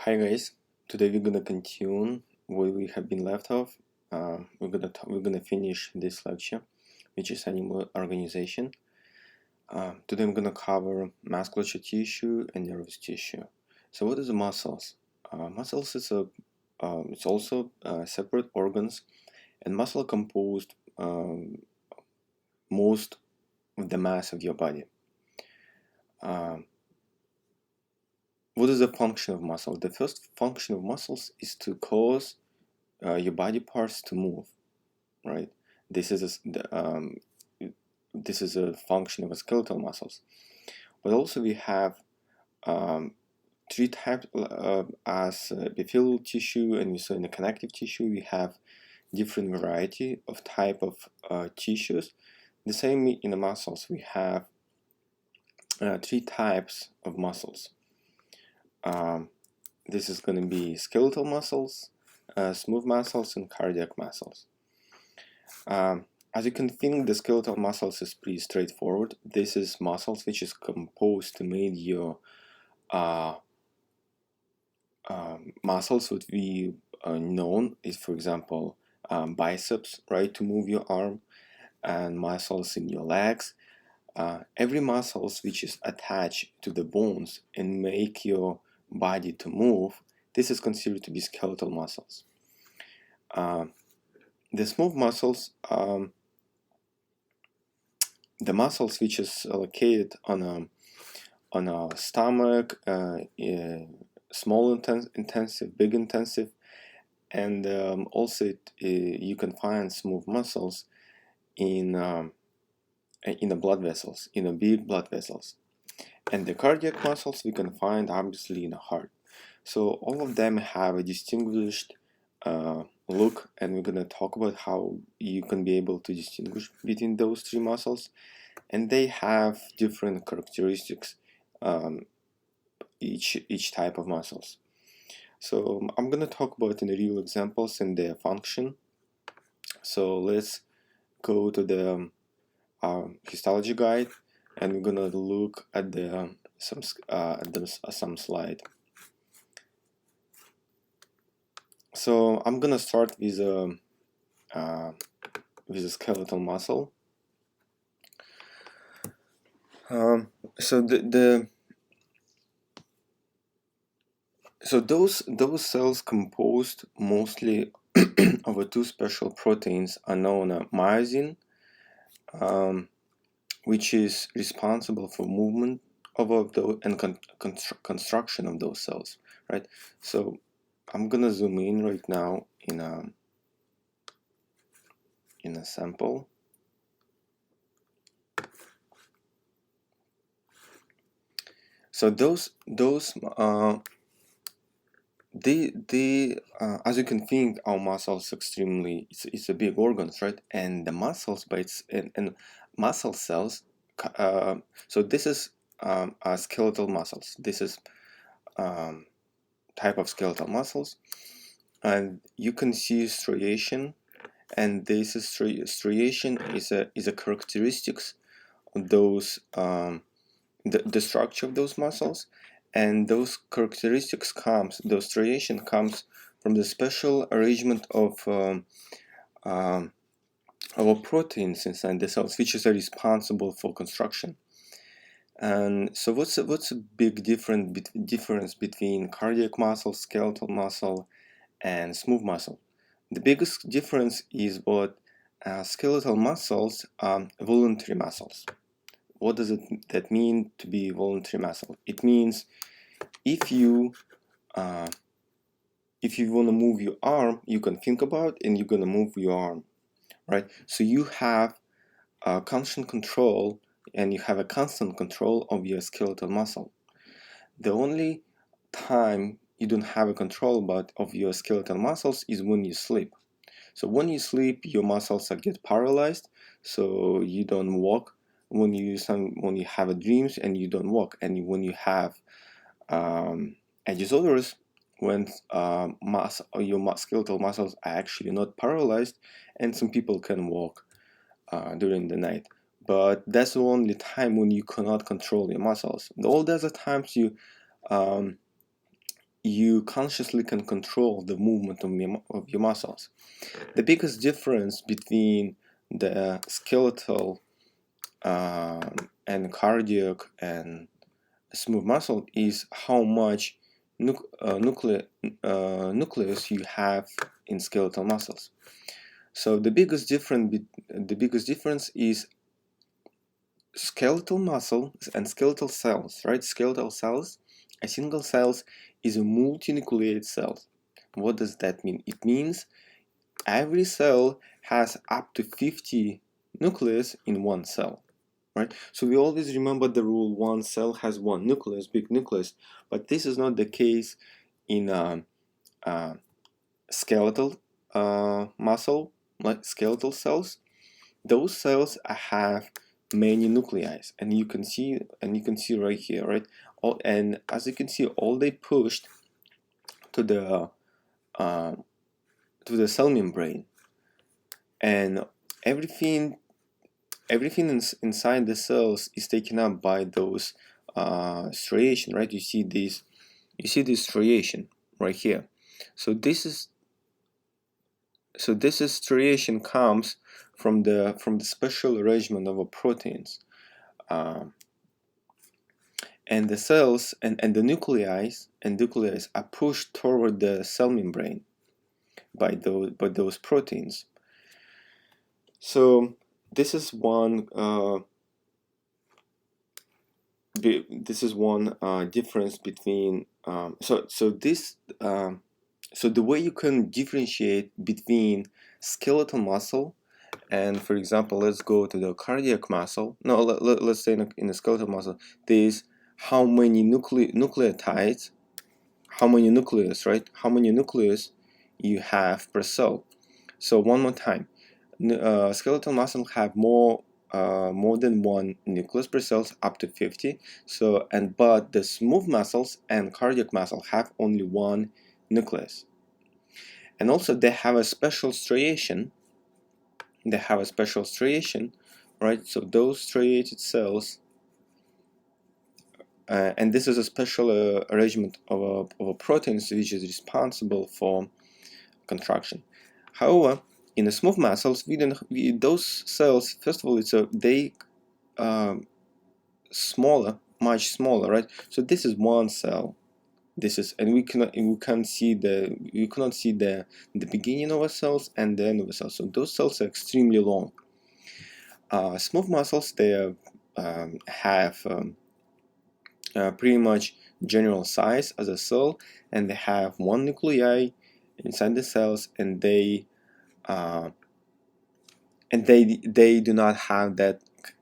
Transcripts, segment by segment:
Hi guys, today we're gonna continue where we have been left off. We're gonna finish this lecture, which is animal organization. Today I'm gonna cover musculature tissue and nervous tissue. So what is the muscles? Muscles is it's also separate organs, and muscle composed most of the mass of your body. What is the function of muscle? The first function of muscles is to cause your body parts to move, right? This is this is a function of a skeletal muscles. But also we have three types as epithelial tissue, and we saw in the connective tissue we have different variety of type of tissues. The same in the muscles, we have three types of muscles. This is going to be skeletal muscles, smooth muscles, and cardiac muscles. As you can think, the skeletal muscles is pretty straightforward. This is muscles which is composed to make your muscles what we known is, for example, biceps, right, to move your arm, and muscles in your legs. Every muscles which is attached to the bones and make your body to move, this is considered to be skeletal muscles. The smooth muscles, the muscles which is located on a stomach, small intensive, big intensive, and also you can find smooth muscles in the blood vessels, in the big blood vessels, and the cardiac muscles we can find obviously in the heart. So all of them have a distinguished look, and we're gonna talk about how you can be able to distinguish between those three muscles, and they have different characteristics, each type of muscles. So I'm gonna talk about in the real examples and their function. So let's go to the histology guide, and we're gonna look at the some slide. So I'm gonna start with a skeletal muscle. So those cells composed mostly of two special proteins are known as myosin, which is responsible for movement of those and construction of those cells, right? So I'm gonna zoom in right now in a sample. So those as you can think, our muscles extremely it's a big organs, right? And the muscles by its and muscle cells. So this is skeletal muscles. This is type of skeletal muscles, and you can see striation, and this is striation is a characteristics of those the structure of those muscles, and those characteristics those striation comes from the special arrangement of our proteins inside the cells, which is responsible for construction. And so what's a big difference between cardiac muscle, skeletal muscle, and smooth muscle? The biggest difference is what skeletal muscles are voluntary muscles. What does that mean to be voluntary muscle? It means if you want to move your arm, you can think about and you're gonna move your arm, right? So you have constant control, and you have a constant control of your skeletal muscle. The only time you don't have a control of your skeletal muscles is when you sleep. So when you sleep, your muscles get paralyzed, so you don't walk. When you have a dreams and you don't walk, and when you have a disorders, when your skeletal muscles are actually not paralyzed, and some people can walk during the night. But that's the only time when you cannot control your muscles. All the other times you you consciously can control the movement of your muscles. The biggest difference between the skeletal and cardiac and smooth muscle is how much nucleus you have in skeletal muscles. So the biggest difference is skeletal muscle and skeletal cells, right? Skeletal cells, a single cell is a multinucleated cell. What does that mean? It means every cell has up to 50 nucleus in one cell, right? So we always remember the rule: one cell has one nucleus, big nucleus, but this is not the case in skeletal muscle, like skeletal cells. Those cells have many nuclei, and you can see right here, right? And as you can see, all they pushed to the cell membrane, and everything inside the cells is taken up by those striation, right? You see this striation right here. So this striation comes from the special arrangement of proteins, and the cells and the nuclei are pushed toward the cell membrane by those proteins. So this is one difference between so the way you can differentiate between skeletal muscle and, for example, let's go to the cardiac muscle. No, let's say in the skeletal muscle, there's how many nucleotides, how many nucleus, right? How many nucleus you have per cell. So one more time, skeletal muscle have more than one nucleus per cells, up to 50. So but the smooth muscles and cardiac muscle have only one nucleus, and also they have a special striation. Right? So those striated cells, and this is a special arrangement of proteins which is responsible for contraction. However, in the smooth muscles, those cells, first of all, they smaller, much smaller, right? So this is one cell. And we cannot see the beginning of a cells and the end of a cell. So those cells are extremely long. Smooth muscles, they have pretty much general size as a cell, and they have one nuclei inside the cells, and they do not have that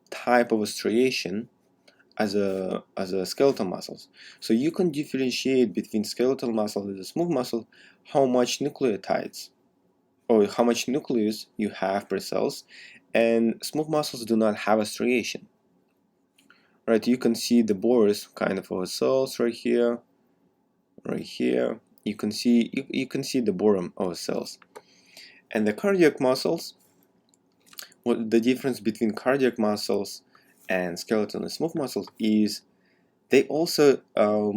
type of striation as a skeletal muscles. So you can differentiate between skeletal muscle and the smooth muscle how much nucleotides or how much nucleus you have per cells, and smooth muscles do not have a striation. Right, you can see the borders kind of cells right here, right here. You can see the bottom of cells. And the cardiac muscles, what the difference between cardiac muscles and skeletal and smooth muscles is they also a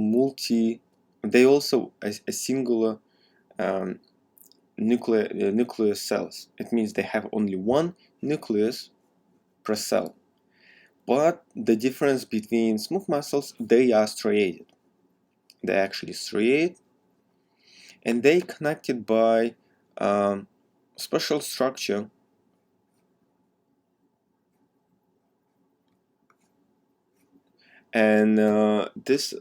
singular nucleus cells. It means they have only one nucleus per cell. But the difference between smooth muscles, they are striated. They actually striate, and they connected by special structure and this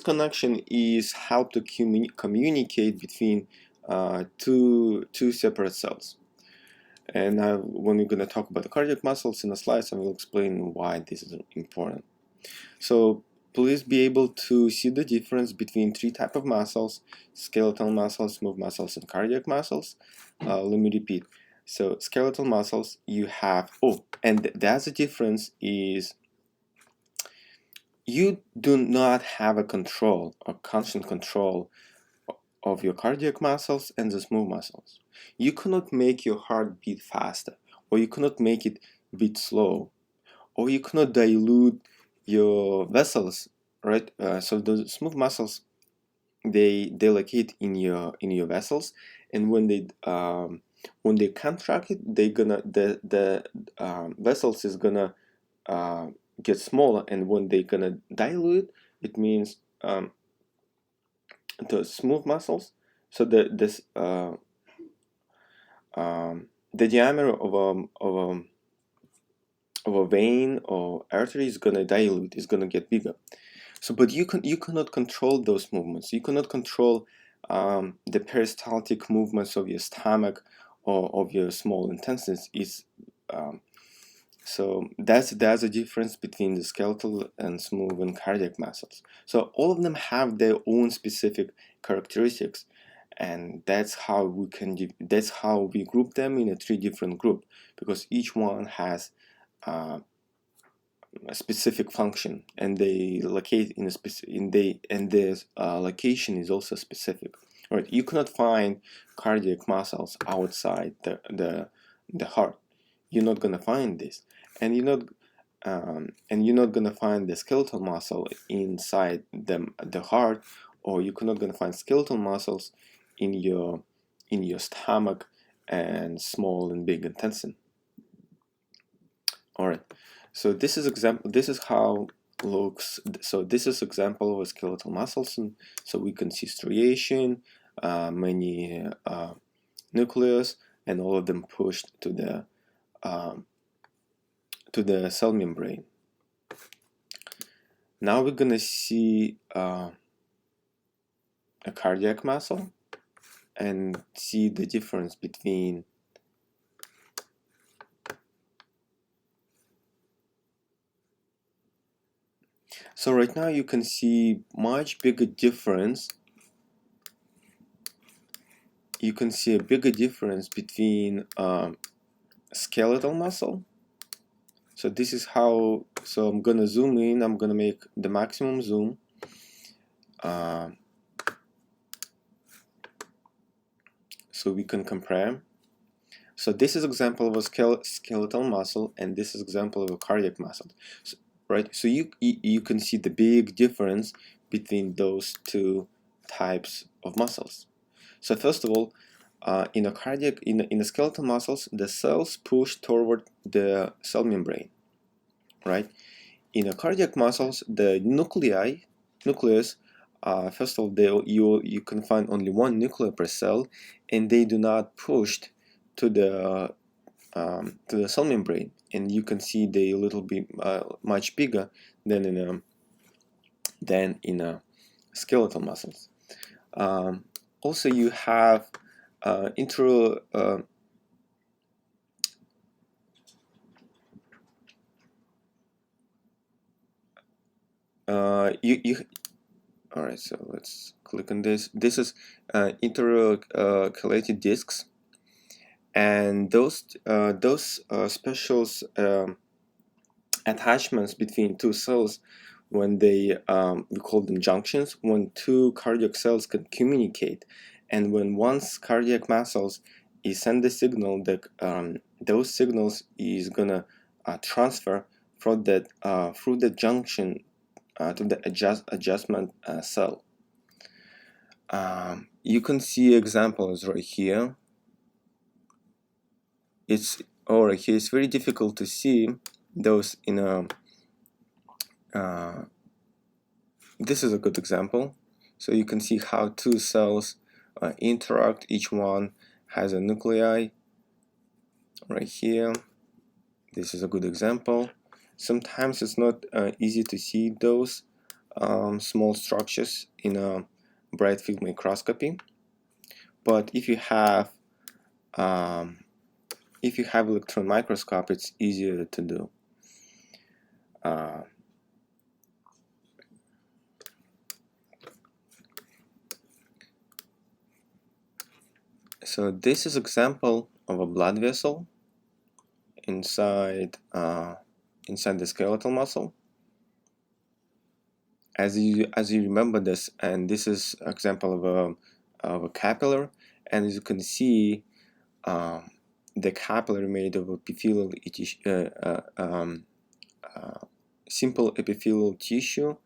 connection is help to communicate between two separate cells. And when we're going to talk about the cardiac muscles in the slides, I will explain why this is important. So please be able to see the difference between three types of muscles: skeletal muscles, smooth muscles, and cardiac muscles. Let me repeat. So skeletal muscles, you have, and the other difference is you do not have a constant control of your cardiac muscles and the smooth muscles. You cannot make your heart beat faster, or you cannot make it beat slow, or you cannot dilute your vessels, right? So the smooth muscles they locate in your vessels, and when they contract it, they gonna the vessels is gonna get smaller, and when they gonna dilute, it means the smooth muscles. So the diameter of a vein or artery is gonna dilute, is gonna get bigger. So, but you cannot control those movements. You cannot control the peristaltic movements of your stomach or of your small intestines. So that's a difference between the skeletal and smooth and cardiac muscles. So all of them have their own specific characteristics, and that's how we group them in a 3 different group, because each one has uh, a specific function, and they locate in a specific and their location is also specific. Right? You cannot find cardiac muscles outside the heart. You're not gonna find this, and you're not gonna find the skeletal muscle inside the heart, or you're not gonna find skeletal muscles in your stomach and small and big intestine. All right. So this is how looks. So this is example of a skeletal muscles, and so we can see striation, many nucleus, and all of them pushed to the cell membrane. Now we're gonna see a cardiac muscle and see the difference between. So right now you can see much bigger difference. You can see a bigger difference between skeletal muscle. So this is how. So I'm gonna zoom in. I'm gonna make the maximum zoom. So we can compare. So this is example of a skeletal muscle, and this is example of a cardiac muscle. So, right? So you can see the big difference between those two types of muscles. So first of all, in the skeletal muscles, the cells push toward the cell membrane, right? In the cardiac muscles, the nucleus, first of all, you can find only one nucleus per cell, and they do not push to the cell membrane, and you can see they a little bit much bigger than in a skeletal muscles. Also, you have intro. You all right, so let's click on this. This is intercalated discs, and those special attachments between two cells, when they we call them junctions, when two cardiac cells can communicate, and when one's cardiac muscles is send the signal, that those signals is gonna transfer from that through the junction to the adjustment cell. You can see examples right here. It's very difficult to see those in a. This is a good example. So you can see how two cells interact. Each one has a nuclei right here. This is a good example. Sometimes it's not easy to see those small structures in a bright field microscopy, but if you have electron microscope, it's easier to do. So this is example of a blood vessel inside the skeletal muscle. As you remember this, and this is example of a capillary, and as you can see, the capillary made of epithelial simple epithelial tissue,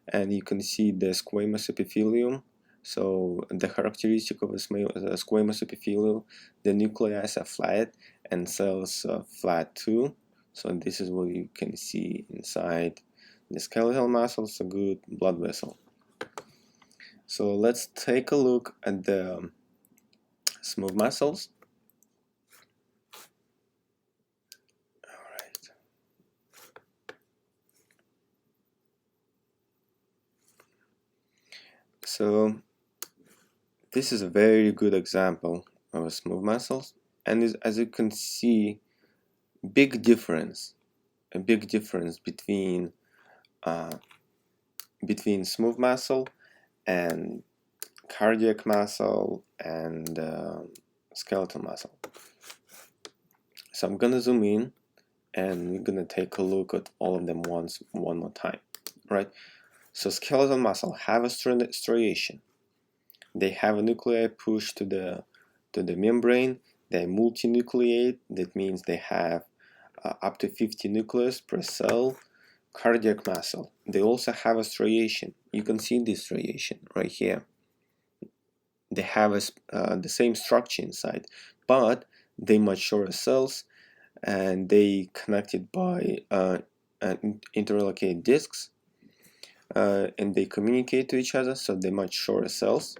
and you can see the squamous epithelium So the characteristic of a squamous epithelial, the nuclei are flat and cells are flat too. So this is what you can see inside the skeletal muscles, a good blood vessel. So let's take a look at the smooth muscles. Alright. So this is a very good example of a smooth muscles, and as you can see, a big difference between smooth muscle and cardiac muscle and skeletal muscle. So I'm gonna zoom in and we're gonna take a look at all of them one more time, right? So skeletal muscle have a striation. They have a nuclei pushed to the membrane. They're multinucleate. That means they have up to 50 nucleus per cell. Cardiac muscle, they also have a striation. You can see this striation right here. They have the same structure inside, but they much shorter cells, and they connected by interlocated discs, and they communicate to each other, so they much shorter cells,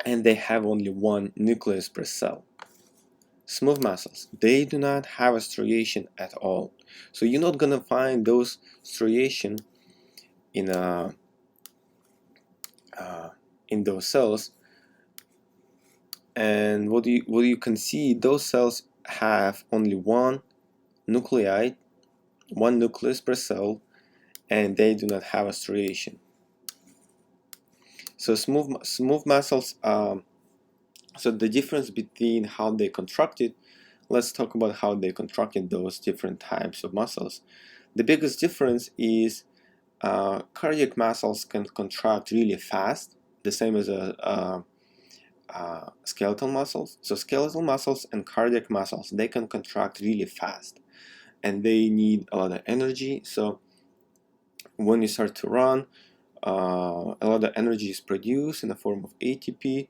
and they have only one nucleus per cell. Smooth muscles, they do not have a striation at all, so you're not gonna find those striation in those cells. And what you can see, those cells have only one nucleus per cell, and they do not have a striation. So smooth muscles, so the difference between how they contracted, let's talk about how they contracted those different types of muscles. The biggest difference is cardiac muscles can contract really fast, the same as skeletal muscles. So skeletal muscles and cardiac muscles, they can contract really fast, and they need a lot of energy. So when you start to run, a lot of energy is produced in the form of ATP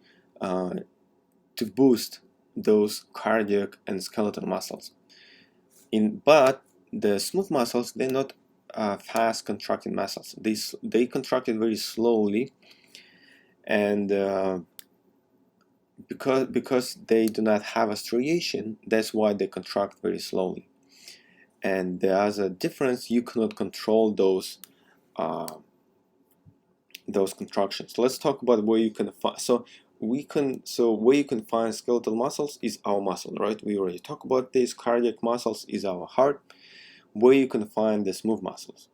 to boost those cardiac and skeletal muscles. But the smooth muscles, they're not fast contracting muscles. They contracted very slowly, and because they do not have a striation, that's why they contract very slowly. And the other difference, you cannot control those contractions. Let's talk about where you can find. So where you can find skeletal muscles is our muscle, right? We already talked about this. Cardiac muscles is our heart. Where you can find the smooth muscles.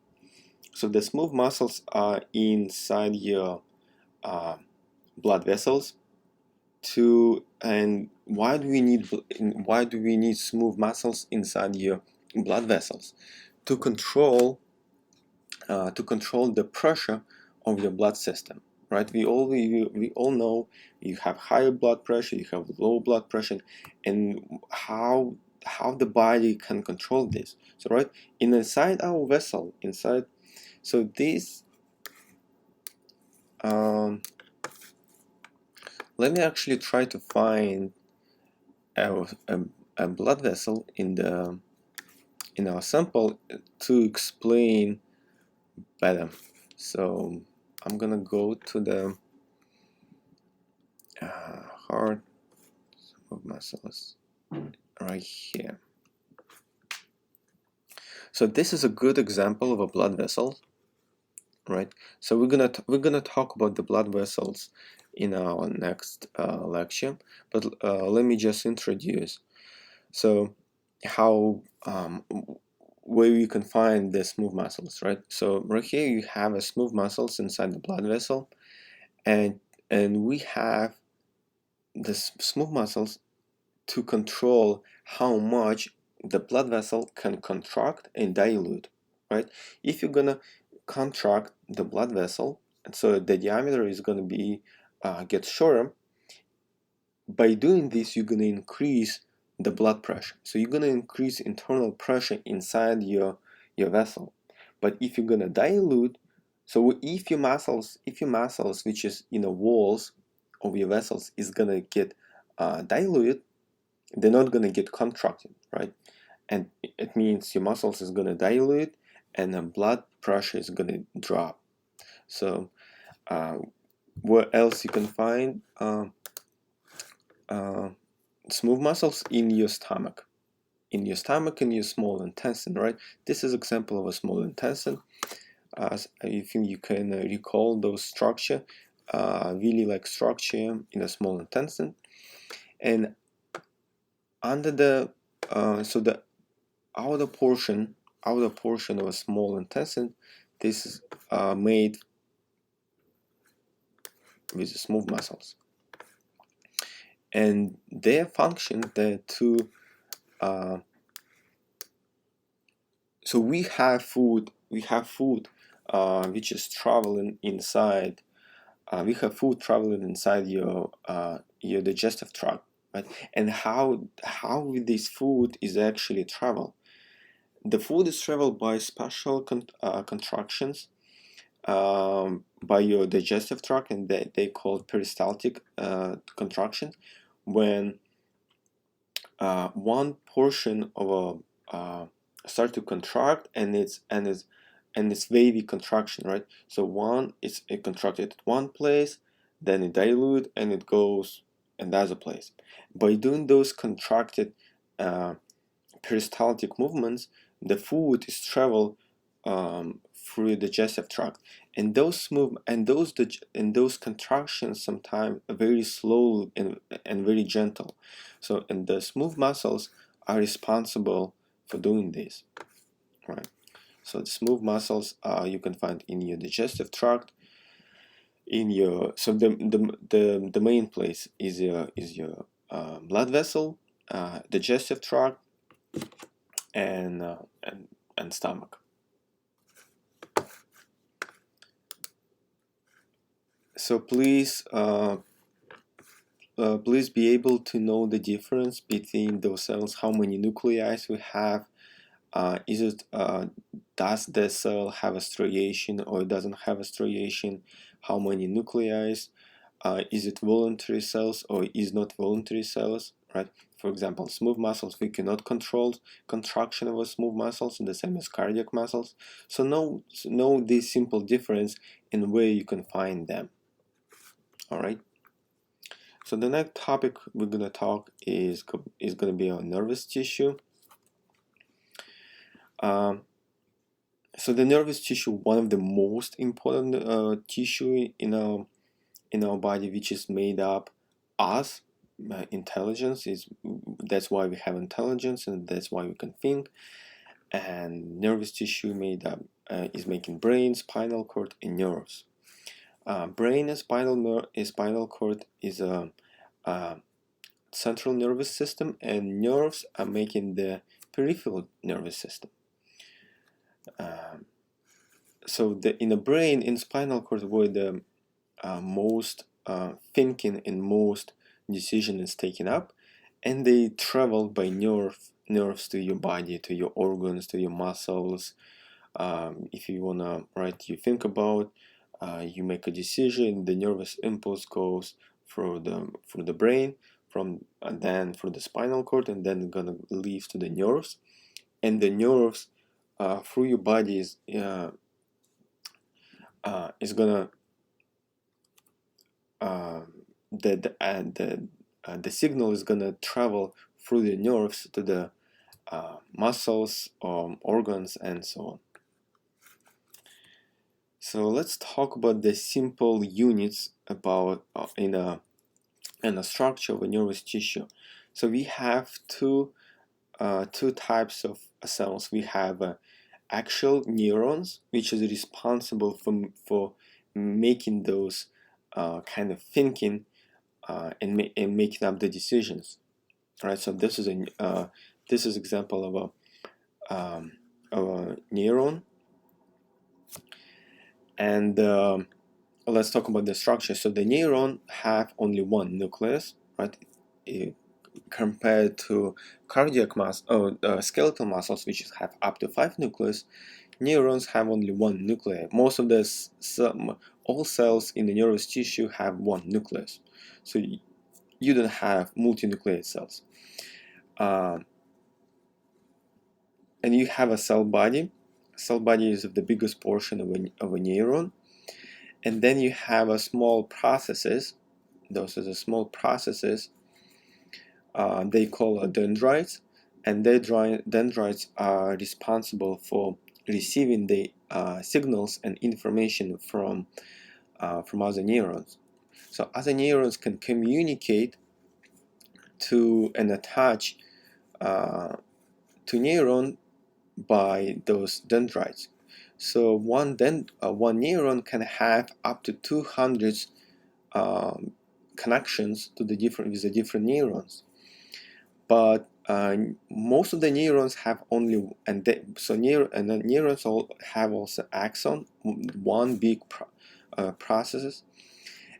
So the smooth muscles are inside your blood vessels. And why do we need smooth muscles inside your blood vessels? To control the pressure of your blood system, right? We all know you have higher blood pressure, you have low blood pressure, and how the body can control this. So right inside our vessel, so this let me actually try to find a blood vessel in our sample to explain better. So I'm gonna go to the heart of muscles right here. So this is a good example of a blood vessel, right? So we're gonna talk about the blood vessels in our next lecture, but let me just introduce. So how where you can find the smooth muscles, right? So right here you have a smooth muscles inside the blood vessel, and we have the smooth muscles to control how much the blood vessel can contract and dilute, right? If you're gonna contract the blood vessel, so the diameter is gonna be get shorter. By doing this, you're gonna increase the blood pressure. So you're gonna increase internal pressure inside your vessel. But if you're gonna dilute, So if your muscles, which is walls of your vessels, is gonna get diluted, they're not gonna get contracted, right? And it means your muscles is gonna dilute, and the blood pressure is gonna drop. So where else you can find smooth muscles? In your stomach, in your small intestine, right? This is example of a small intestine. If you can recall those structure, really like structure in a small intestine, and under the so the outer portion of a small intestine, this is made with smooth muscles, and their function, so we have food which is traveling inside. We have food traveling inside your digestive tract, right? And how this food is actually travel? The food is traveled by special contractions by your digestive tract, and they call peristaltic contraction, when one portion of a start to contract, and it's wavy contraction, right? So it contracted at one place, then it dilute, and it goes another place. By doing those contracted peristaltic movements, the food is travel through the digestive tract, and those contractions sometimes are very slow and very gentle. So, and the smooth muscles are responsible for doing this, right? So the smooth muscles you can find in your digestive tract, in your the main place is your blood vessel, digestive tract, and stomach. So please be able to know the difference between those cells, how many nuclei we have. Does the cell have a striation or it doesn't have a striation? How many nuclei? Is it voluntary cells or is not voluntary cells, right? For example, smooth muscles, we cannot control contraction of a smooth muscles, the same as cardiac muscles. So know this simple difference and where you can find them. All right. So the next topic we're gonna talk is gonna be on nervous tissue. So the nervous tissue, one of the most important tissue in our body, which is made up us intelligence is that's why we have intelligence, and that's why we can think. And nervous tissue made up is making brain, spinal cord, and nerves. Brain and spinal cord is a central nervous system, and nerves are making the peripheral nervous system. So in the brain, in spinal cord, where the most thinking and most decision is taken up, and they travel by nerves to your body, to your organs, to your muscles. If you wanna, right, you think about, you make a decision, the nervous impulse goes through the brain, and then through the spinal cord, and then gonna leave to the nerves, and the nerves through your body is gonna the signal is gonna travel through the nerves to the muscles, organs, and so on. So let's talk about the simple units about in a structure of a nervous tissue. So we have two types of cells. We have axial neurons, which is responsible for making those kind of thinking and making up the decisions. All right. So this is example of a neuron, and let's talk about the structure. So the neuron have only one nucleus, right? compared to cardiac skeletal muscles, which have up to 5 nucleus. Neurons have only one nucleus. Most of all cells in the nervous tissue have one nucleus, so you don't have multinucleate cells. And you have a cell body. Cell body is the biggest portion of a neuron, and then you have a small processes. Those are the small processes. They call dendrites, and dendrites are responsible for receiving the signals and information from other neurons. So other neurons can communicate to and attach to neuron by those dendrites. So one neuron can have up to 200 connections to the different neurons. But most of the neurons have only, the neurons all have also axon, one big processes,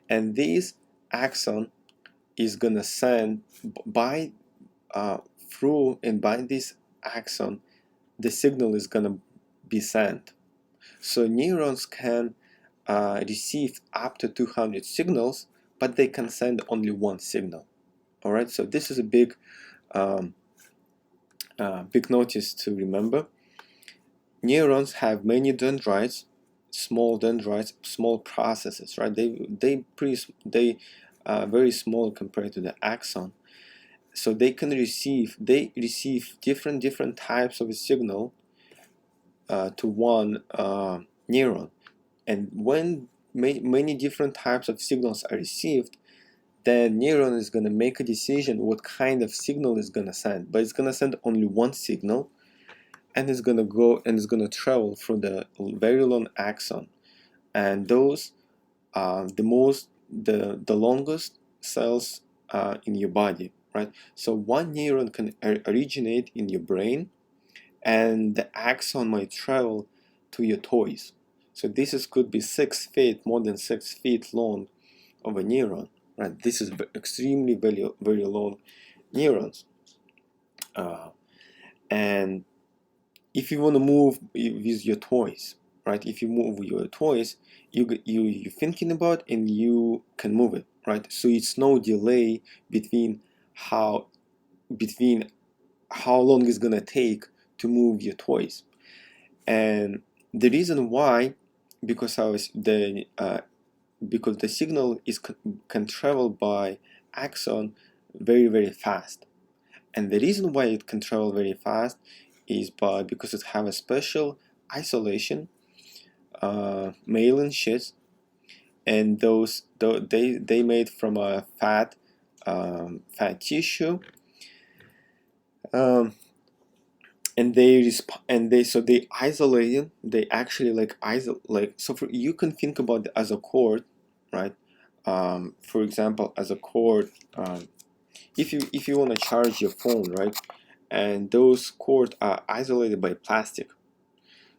and this axon is gonna send by this axon, the signal is gonna be sent. So neurons can receive up to 200 signals, but they can send only one signal. All right, so this is a big notice to remember. Neurons have many dendrites, small processes, right? They very small compared to the axon. So they receive different types of a signal to one neuron, and when many different types of signals are received, then neuron is going to make a decision what kind of signal it's going to send. But it's going to send only one signal, and it's going to go and it's going to travel through the very long axon, and those are the longest cells in your body, right? So one neuron can originate in your brain, and the axon might travel to your toes. So this could be 6 feet, more than 6 feet long of a neuron, right? This is extremely very long neurons. And if you want to move with your toys, right? If you move with your toys, you're thinking about and you can move it, right? So it's no delay between how long it's gonna take to move your toys. And the reason why, because the signal can travel by axon very fast, and the reason why it can travel very fast is because it have a special isolation myelin sheaths, and they made from a fat tissue, and they isolated. They actually so you can think about it as a cord, right? For example, as a cord, if you want to charge your phone, right, and those cords are isolated by plastic.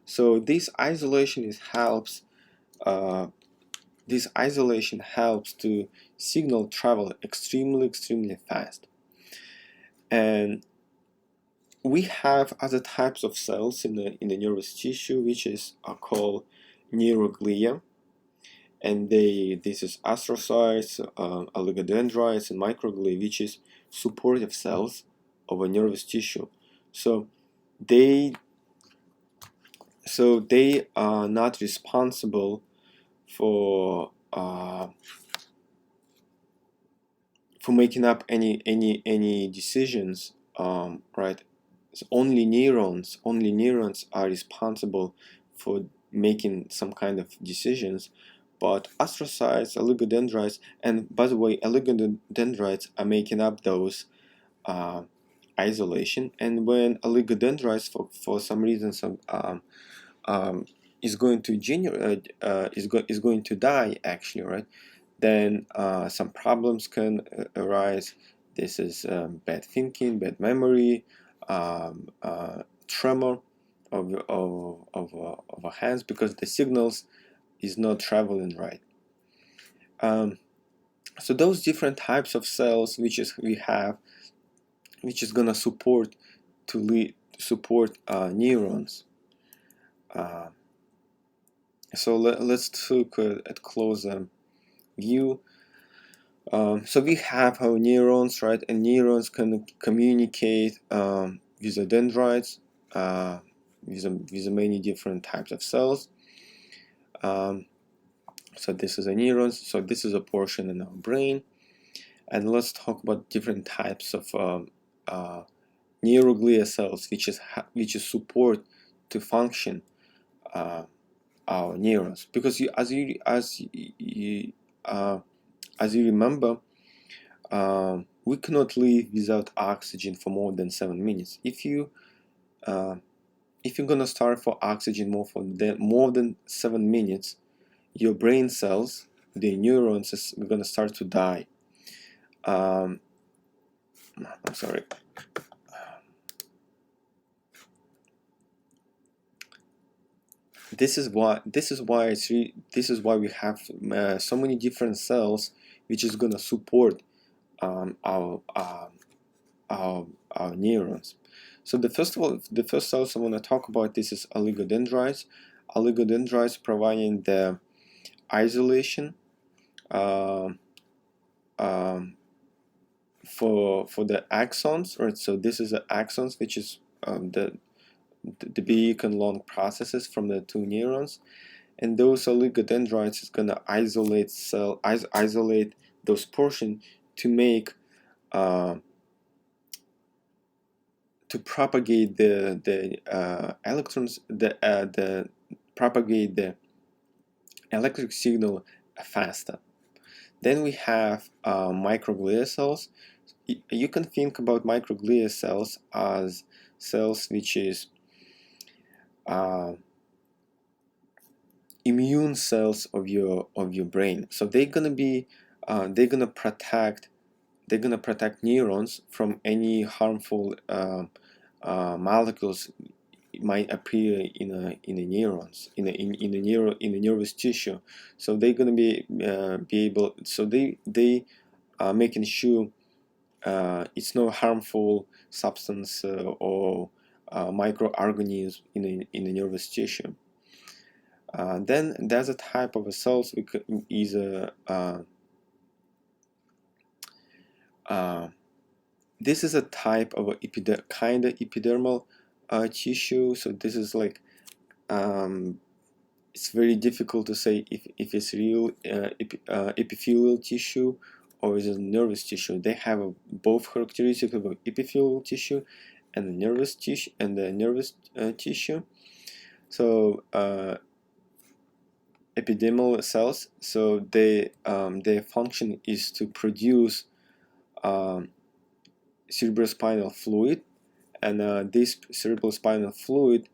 So this isolation helps to signal travel extremely fast. And we have other types of cells in the nervous tissue, which are called neuroglia, and this is astrocytes, oligodendrites, and microglia, which is supportive cells of a nervous tissue. So they are not responsible for making up any decisions, right? So only neurons are responsible for making some kind of decisions. But astrocytes, oligodendrites, and by the way, oligodendrites are making up those isolation. And when oligodendrites for some reason is going to die, actually, right? Then some problems can arise. This is bad thinking, bad memory, tremor of our hands, because the signals is not traveling right. So those different types of cells we have, which is gonna support neurons. So let's look at closer view. So we have our neurons, right? And neurons can communicate with the dendrites, with many different types of cells. So this is a neurons. So this is a portion in our brain. And let's talk about different types of neuroglia cells, which is support to function our neurons. Because as you remember, we cannot live without oxygen for more than 7 minutes. If you're gonna starve for oxygen more than 7 minutes, your brain cells, the neurons, is gonna start to die. I'm sorry. This is why we have so many different cells, which is gonna support our neurons. So the first cells I want to talk about, this is oligodendrites. Oligodendrites providing the isolation for the axons, right? So this is the axons, which is the big and long processes from the two neurons, and those oligodendrites is gonna isolate those portions to make to propagate the electrons, propagate the electric signal faster. Then we have microglia cells. You can think about microglia cells as cells which is immune cells of your brain. So they're gonna protect neurons from any harmful molecules might appear in a neurons in a nervous tissue. So they're gonna be able. So they are making sure it's no harmful substance or microorganism in a nervous tissue. Then there's a type of a cells is a this is a type of kind of epidermal tissue. So this is like it's very difficult to say if it's real epithelial tissue or is it nervous tissue. They have both characteristics of epithelial tissue and the nervous tissue. So epidermal cells. So their function is to produce cerebrospinal fluid, and this cerebrospinal fluid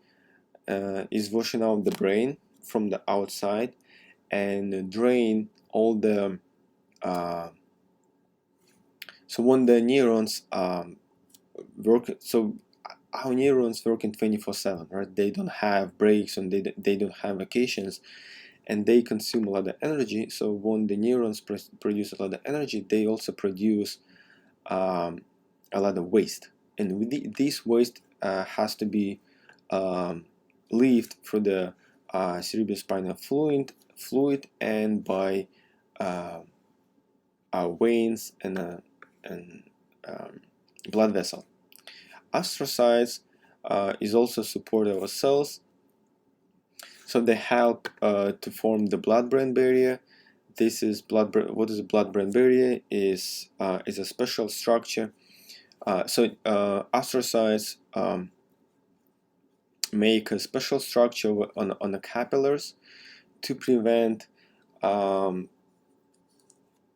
is washing out the brain from the outside and drain all the so when the neurons work, so our neurons working 24/7, right? They don't have breaks and they don't have vacations, and they consume a lot of energy. So when the neurons produce a lot of energy, they also produce a lot of waste, and with this waste has to be leaved through the cerebrospinal fluid and by our veins and blood vessel. Astrocytes is also support our cells, so they help to form the blood-brain barrier. This is what is a blood-brain barrier? Is a special structure. So astrocytes make a special structure on the capillaries to prevent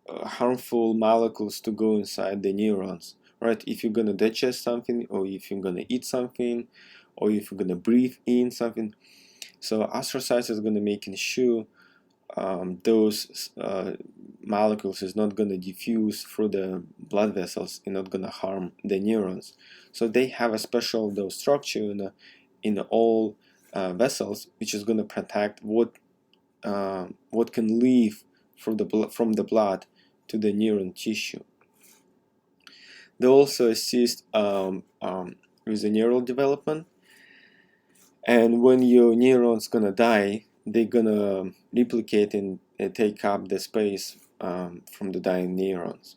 harmful molecules to go inside the neurons, right? If you're gonna digest something, or if you're gonna eat something, or if you're gonna breathe in something, so astrocytes is gonna making sure those molecules is not gonna diffuse through the blood vessels and not gonna harm the neurons. So they have a special structure in all vessels, which is gonna protect what can leave from the blood to the neuron tissue. They also assist with the neural development. And when your neurons gonna die, they're gonna replicate and take up the space from the dying neurons.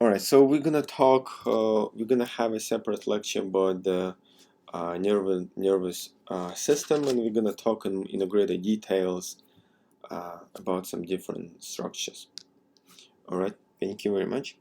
All right, so we're gonna talk. We're gonna have a separate lecture about the nervous system, and we're gonna talk in greater details about some different structures. All right, thank you very much.